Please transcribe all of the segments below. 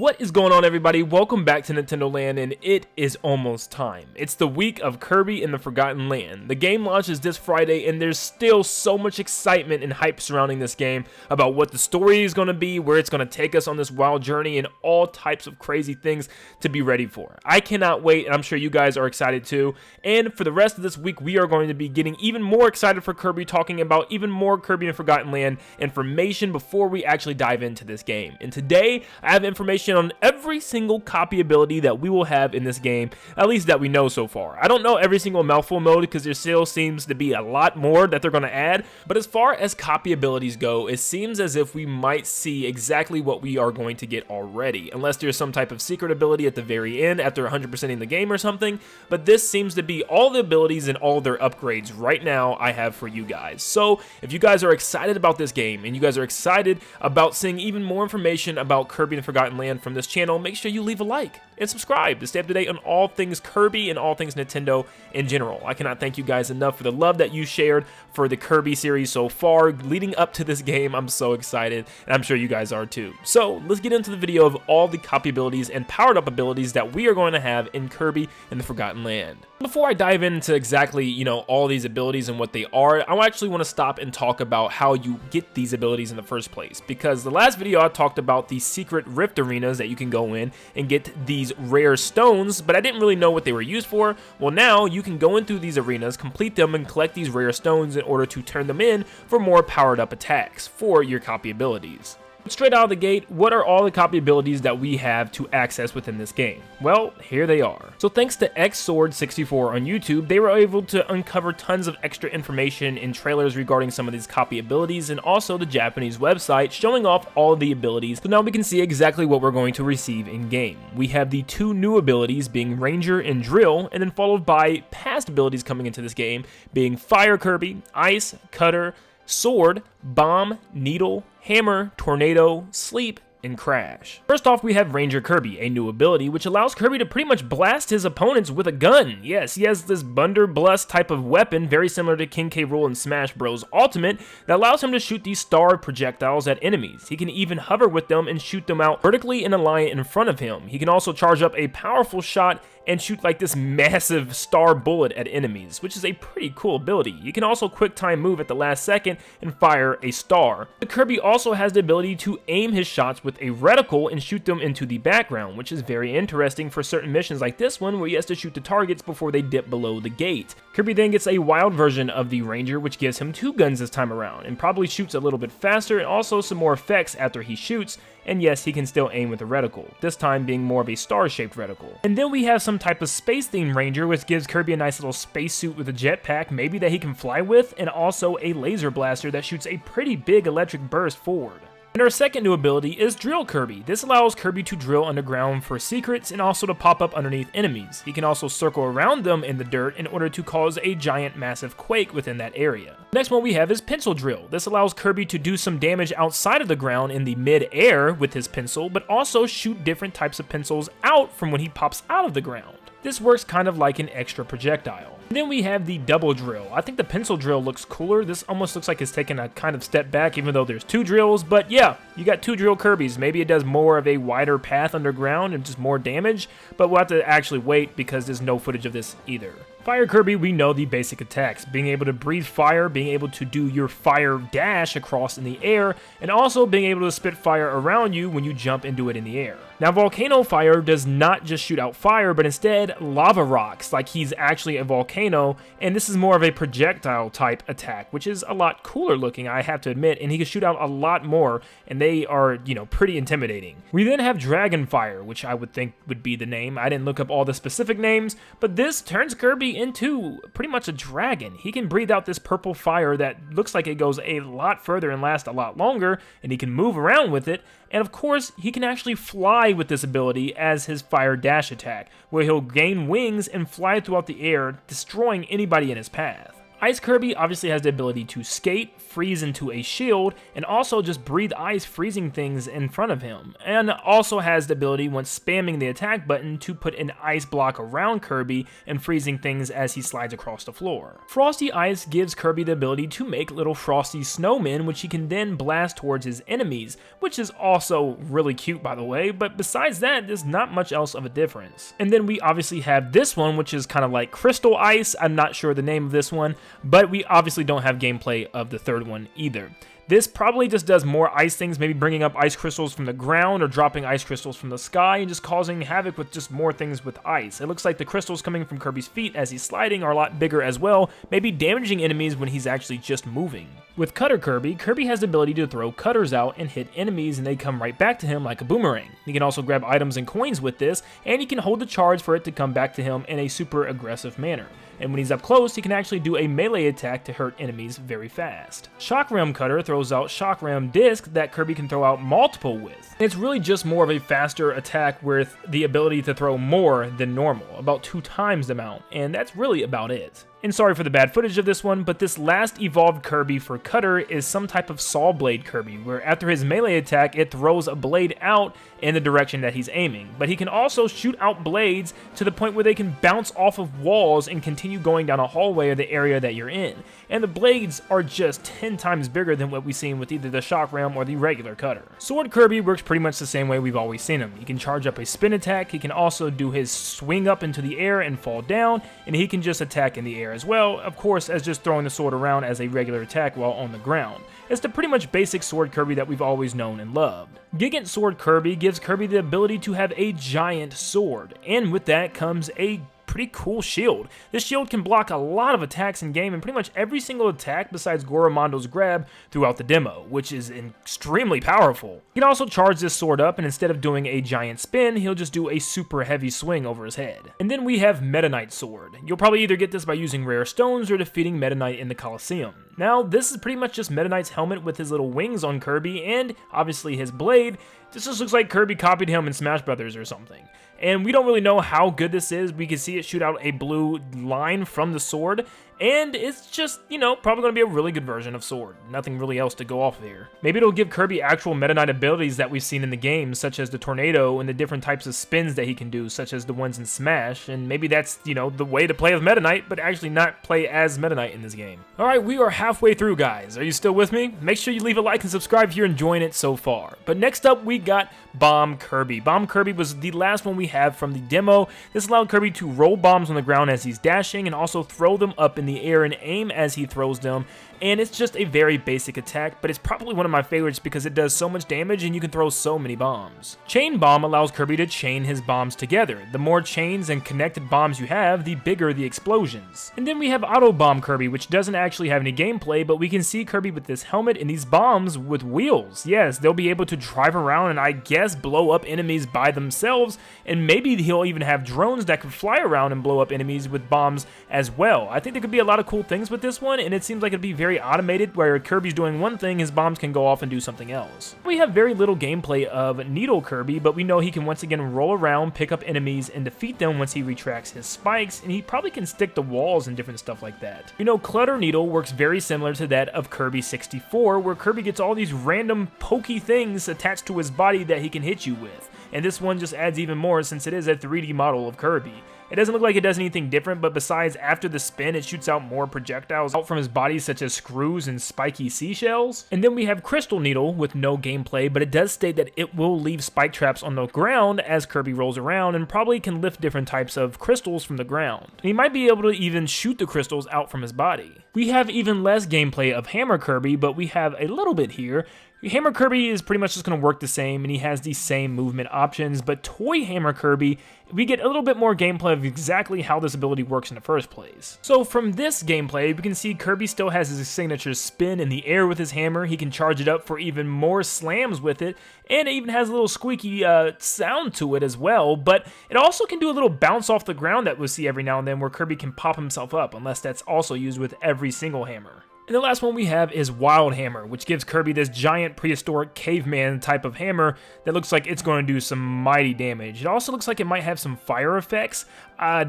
What is going on, everybody? Welcome back to Nintendo Land, and it is almost time. It's the week of Kirby in the Forgotten Land. The game launches this Friday, and there's still so much excitement and hype surrounding this game about what the story is going to be, where it's going to take us on this wild journey, and all types of crazy things to be ready for. I cannot wait, and I'm sure you guys are excited too. And for the rest of this week, we are going to be getting even more excited for Kirby, talking about even more Kirby in the Forgotten Land information before we actually dive into this game. And today, I have information on every single copy ability that we will have in this game, at least that we know so far. I don't know every single mouthful mode because there still seems to be a lot more that they're going to add, but as far as copy abilities go, it seems as if we might see exactly what we are going to get already, unless there's some type of secret ability at the very end after 100%ing the game or something. But this seems to be all the abilities and all their upgrades right now I have for you guys. So if you guys are excited about this game and you guys are excited about seeing even more information about Kirby in the Forgotten Land from this channel, make sure you leave a like and subscribe to stay up to date on all things Kirby and all things Nintendo in general. I cannot thank you guys enough for the love that you shared for the Kirby series so far leading up to this game. I'm so excited, and I'm sure you guys are too. So let's get into the video of all the copy abilities and powered up abilities that we are going to have in Kirby in the Forgotten Land. Before I dive into exactly, all these abilities and what they are, I actually want to stop and talk about how you get these abilities in the first place, because the last video I talked about the secret rift arenas that you can go in and get these rare stones, but I didn't really know what they were used for. Well, now you can go in through these arenas, complete them, and collect these rare stones in order to turn them in for more powered up attacks for your copy abilities. Straight out of the gate, what are all the copy abilities that we have to access within this game? Well, here they are. So thanks to XSword64 on YouTube, they were able to uncover tons of extra information in trailers regarding some of these copy abilities, and also the Japanese website showing off all of the abilities. So now we can see exactly what we're going to receive in game. We have the two new abilities being Ranger and Drill, and then followed by past abilities coming into this game being Fire Kirby, Ice, Cutter, Sword, Bomb, Needle, Hammer, Tornado, Sleep, and Crash. First off, we have Ranger Kirby, a new ability which allows Kirby to pretty much blast his opponents with a gun. Yes, he has this Blunderbuss type of weapon, very similar to King K. Rool in Smash Bros. Ultimate, that allows him to shoot these star projectiles at enemies. He can even hover with them and shoot them out vertically in a line in front of him. He can also charge up a powerful shot and shoot like this massive star bullet at enemies, which is a pretty cool ability. You can also quick time move at the last second and fire a star. The Kirby also has the ability to aim his shots with a reticle and shoot them into the background, which is very interesting for certain missions like this one where he has to shoot the targets before they dip below the gate. Kirby then gets a wild version of the Ranger, which gives him two guns this time around and probably shoots a little bit faster, and also some more effects after he shoots. And yes, he can still aim with a reticle, this time being more of a star-shaped reticle. And then we have some type of space-themed Ranger, which gives Kirby a nice little spacesuit with a jetpack, maybe that he can fly with, and also a laser blaster that shoots a pretty big electric burst forward. And our second new ability is Drill Kirby. This allows Kirby to drill underground for secrets and also to pop up underneath enemies. He can also circle around them in the dirt in order to cause a giant massive quake within that area. Next one we have is Pencil Drill. This allows Kirby to do some damage outside of the ground in the mid-air with his pencil, but also shoot different types of pencils out from when he pops out of the ground. This works kind of like an extra projectile. And then we have the Double Drill. I think the Pencil Drill looks cooler. This almost looks like it's taking a kind of step back, even though there's two drills. But yeah, you got two Drill Kirbys. Maybe it does more of a wider path underground and just more damage, but we'll have to actually wait because there's no footage of this either. Fire Kirby, we know the basic attacks, being able to breathe fire, being able to do your fire dash across in the air, and also being able to spit fire around you when you jump and do it in the air. Now, Volcano Fire does not just shoot out fire, but instead lava rocks, like he's actually a volcano, and this is more of a projectile type attack, which is a lot cooler looking, I have to admit, and he can shoot out a lot more, and they are, pretty intimidating. We then have Dragon Fire, which I would think would be the name. I didn't look up all the specific names, but this turns Kirby into pretty much a dragon. He can breathe out this purple fire that looks like it goes a lot further and lasts a lot longer, and he can move around with it, and of course, he can actually fly with this ability as his fire dash attack, where he'll gain wings and fly throughout the air, destroying anybody in his path. Ice Kirby obviously has the ability to skate, freeze into a shield, and also just breathe ice, freezing things in front of him. And also has the ability, once spamming the attack button, to put an ice block around Kirby and freezing things as he slides across the floor. Frosty Ice gives Kirby the ability to make little frosty snowmen, which he can then blast towards his enemies, which is also really cute, by the way, but besides that, there's not much else of a difference. And then we obviously have this one, which is kind of like Crystal Ice. I'm not sure the name of this one, but we obviously don't have gameplay of the third one either. This probably just does more ice things, maybe bringing up ice crystals from the ground or dropping ice crystals from the sky and just causing havoc with just more things with ice. It looks like the crystals coming from Kirby's feet as he's sliding are a lot bigger as well, maybe damaging enemies when he's actually just moving. With Cutter Kirby, Kirby has the ability to throw cutters out and hit enemies and they come right back to him like a boomerang. He can also grab items and coins with this, and he can hold the charge for it to come back to him in a super aggressive manner. And when he's up close, he can actually do a melee attack to hurt enemies very fast. Shock Ram Cutter throws out Shock Ram Disc that Kirby can throw out multiple with. It's really just more of a faster attack with the ability to throw more than normal, about 2 times the amount, and that's really about it. And sorry for the bad footage of this one, but this last evolved Kirby for Cutter is some type of Saw Blade Kirby, where after his melee attack, it throws a blade out in the direction that he's aiming. But he can also shoot out blades to the point where they can bounce off of walls and continue going down a hallway or the area that you're in. And the blades are just 10 times bigger than what we've seen with either the Shock Ram or the regular Cutter. Sword Kirby works pretty much the same way we've always seen him. He can charge up a spin attack, he can also do his swing up into the air and fall down, and he can just attack in the air as well, of course, as just throwing the sword around as a regular attack while on the ground. It's the pretty much basic Sword Kirby that we've always known and loved. Gigant Sword Kirby gives Kirby the ability to have a giant sword, and with that comes a pretty cool shield. This shield can block a lot of attacks in game and pretty much every single attack besides Goromondo's grab throughout the demo, which is extremely powerful. He can also charge this sword up, and instead of doing a giant spin, he'll just do a super heavy swing over his head. And then we have Meta Knight's sword. You'll probably either get this by using rare stones or defeating Meta Knight in the Coliseum. Now, this is pretty much just Meta Knight's helmet with his little wings on Kirby and obviously his blade. This just looks like Kirby copied him in Smash Brothers or something. And we don't really know how good this is. We can see it shoot out a blue line from the sword, and it's just, you know, probably going to be a really good version of Sword. Nothing really else to go off of here. Maybe it'll give Kirby actual Meta Knight abilities that we've seen in the game, such as the Tornado and the different types of spins that he can do, such as the ones in Smash, and maybe that's, you know, the way to play with Meta Knight, but actually not play as Meta Knight in this game. Alright, we are halfway through, guys. Are you still with me? Make sure you leave a like and subscribe if you're enjoying it so far. But next up, we got Bomb Kirby. Bomb Kirby was the last one we have from the demo. This allowed Kirby to roll bombs on the ground as he's dashing and also throw them up in the air and aim as he throws them. And it's just a very basic attack, but it's probably one of my favorites because it does so much damage and you can throw so many bombs. Chain Bomb allows Kirby to chain his bombs together. The more chains and connected bombs you have, the bigger the explosions. And then we have Auto Bomb Kirby, which doesn't actually have any gameplay, but we can see Kirby with this helmet and these bombs with wheels. Yes, they'll be able to drive around and I guess blow up enemies by themselves, and maybe he'll even have drones that can fly around and blow up enemies with bombs as well. I think there could be a lot of cool things with this one, and it seems like it'd be very automated, where Kirby's doing one thing, his bombs can go off and do something else. We have very little gameplay of Needle Kirby, but we know he can once again roll around, pick up enemies, and defeat them once he retracts his spikes, and he probably can stick to walls and different stuff like that. You know, Clutter Needle works very similar to that of Kirby 64, where Kirby gets all these random pokey things attached to his body that he can hit you with. And this one just adds even more since it is a 3D model of Kirby. It doesn't look like it does anything different, but besides after the spin, it shoots out more projectiles out from his body, such as screws and spiky seashells. And then we have Crystal Needle with no gameplay, but it does state that it will leave spike traps on the ground as Kirby rolls around and probably can lift different types of crystals from the ground. And he might be able to even shoot the crystals out from his body. We have even less gameplay of Hammer Kirby, but we have a little bit here. Hammer Kirby is pretty much just going to work the same, and he has the same movement options, but Toy Hammer Kirby, we get a little bit more gameplay of exactly how this ability works in the first place. So from this gameplay, we can see Kirby still has his signature spin in the air with his hammer. He can charge it up for even more slams with it, and it even has a little squeaky sound to it as well, but it also can do a little bounce off the ground that we'll see every now and then where Kirby can pop himself up, unless that's also used with every single hammer. And the last one we have is Wild Hammer, which gives Kirby this giant prehistoric caveman type of hammer that looks like it's going to do some mighty damage. It also looks like it might have some fire effects.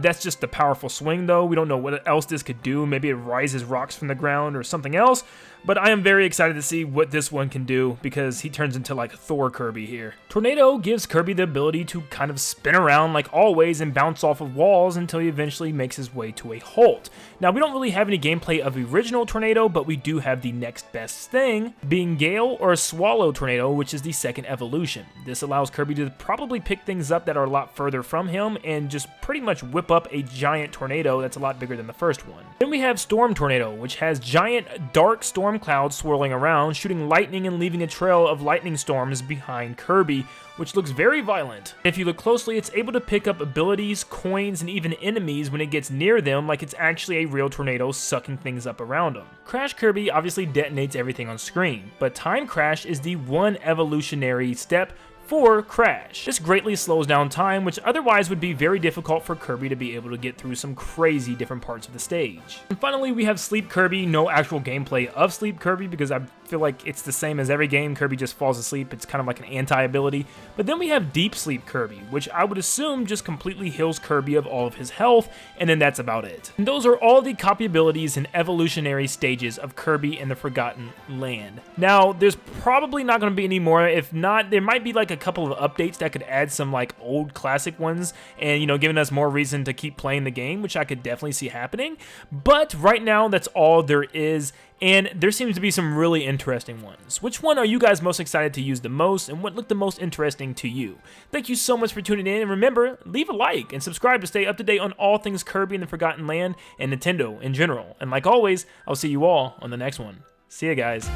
That's just a powerful swing though. We don't know what else this could do. Maybe it rises rocks from the ground or something else. But I am very excited to see what this one can do because he turns into like Thor Kirby here. Tornado gives Kirby the ability to kind of spin around like always and bounce off of walls until he eventually makes his way to a halt. Now we don't really have any gameplay of the original Tornado, but we do have the next best thing, being Gale or Swallow Tornado, which is the second evolution. This allows Kirby to probably pick things up that are a lot further from him and just pretty much whip up a giant tornado that's a lot bigger than the first one. Then we have Storm Tornado, which has giant dark storm clouds swirling around, shooting lightning and leaving a trail of lightning storms behind Kirby, which looks very violent. If you look closely, it's able to pick up abilities, coins, and even enemies when it gets near them, like it's actually a real tornado sucking things up around them. Crash Kirby obviously detonates everything on screen, but Time Crash is the one evolutionary step for Crash. This greatly slows down time, which otherwise would be very difficult for Kirby to be able to get through some crazy different parts of the stage. And finally, we have Sleep Kirby. No actual gameplay of Sleep Kirby because I feel like it's the same as every game. Kirby just falls asleep. It's kind of like an anti-ability. But then we have Deep Sleep Kirby, which I would assume just completely heals Kirby of all of his health, and then that's about it. And those are all the copy abilities and evolutionary stages of Kirby and the Forgotten Land. Now, there's probably not going to be any more. If not, there might be like a couple of updates that could add some like old classic ones and, you know, giving us more reason to keep playing the game, which I could definitely see happening. But right now, that's all there is. And there seems to be some really interesting ones. Which one are you guys most excited to use the most, and what looked the most interesting to you? Thank you so much for tuning in, and remember, leave a like and subscribe to stay up to date on all things Kirby and the Forgotten Land and Nintendo in general. And like always, I'll see you all on the next one. See ya, guys.